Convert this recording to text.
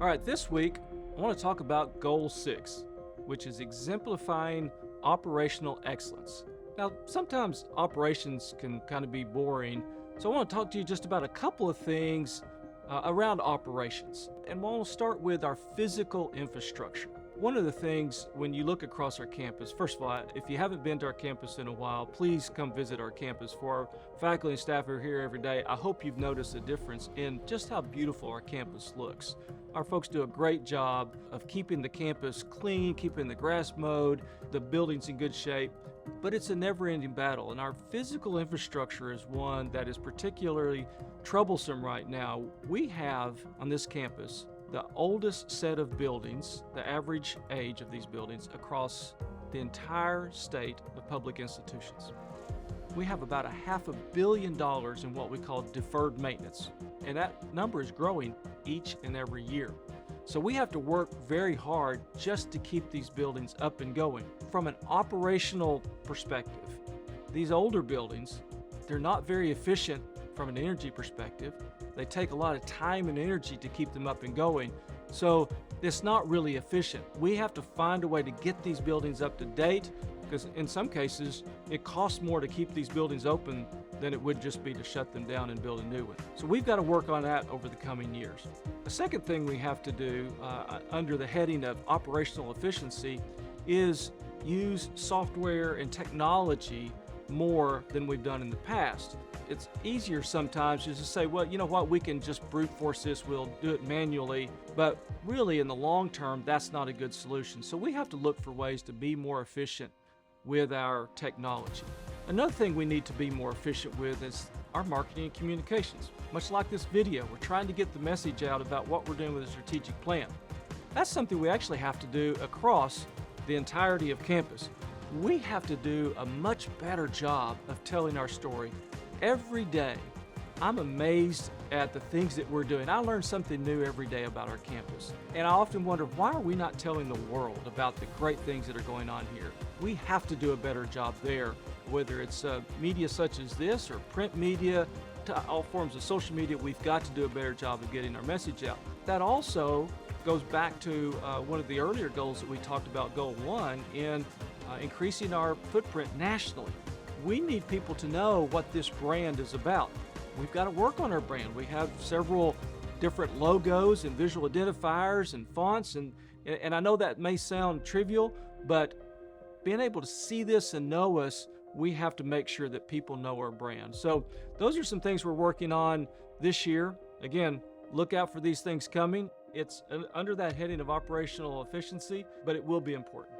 All right, this week I want to talk about Goal 6, which is exemplifying operational excellence. Now, sometimes operations can kind of be boring, so I want to talk to you just about a couple of things around operations. And we'll start with our physical infrastructure. One of the things when you look across our campus, first of all, if you haven't been to our campus in a while, please come visit our campus. For our faculty and staff who are here every day, I hope you've noticed a difference in just how beautiful our campus looks. Our folks do a great job of keeping the campus clean, keeping the grass mowed, the buildings in good shape, but it's a never-ending battle, and our physical infrastructure is one that is particularly troublesome right now. We have on this campus the oldest set of buildings, the average age of these buildings across the entire state of public institutions. We have about $500 million in what we call deferred maintenance, and that number is growing each and every year. So we have to work very hard just to keep these buildings up and going. From an operational perspective, these older buildings, they're not very efficient from an energy perspective. They take a lot of time and energy to keep them up and going. So it's not really efficient. We have to find a way to get these buildings up to date, because in some cases, it costs more to keep these buildings open than it would just be to shut them down and build a new one. So we've got to work on that over the coming years. The second thing we have to do under the heading of operational efficiency is use software and technology more than we've done in the past. It's easier sometimes just to say, well, you know what, we can just brute force this, we'll do it manually, but really in the long term, that's not a good solution. So we have to look for ways to be more efficient with our technology. Another thing we need to be more efficient with is our marketing and communications. Much like this video, we're trying to get the message out about what we're doing with the strategic plan. That's something we actually have to do across the entirety of campus. We have to do a much better job of telling our story. Every day, I'm amazed at the things that we're doing. I learn something new every day about our campus. And I often wonder, why are we not telling the world about the great things that are going on here? We have to do a better job there, whether it's media such as this or print media, to all forms of social media. We've got to do a better job of getting our message out. That also goes back to one of the earlier goals that we talked about, Goal 1, in increasing our footprint nationally. We need people to know what this brand is about. We've got to work on our brand. We have several different logos and visual identifiers and fonts, and I know that may sound trivial, but being able to see this and know us, we have to make sure that people know our brand. So those are some things we're working on this year. Again, look out for these things coming. It's under that heading of operational efficiency, but it will be important.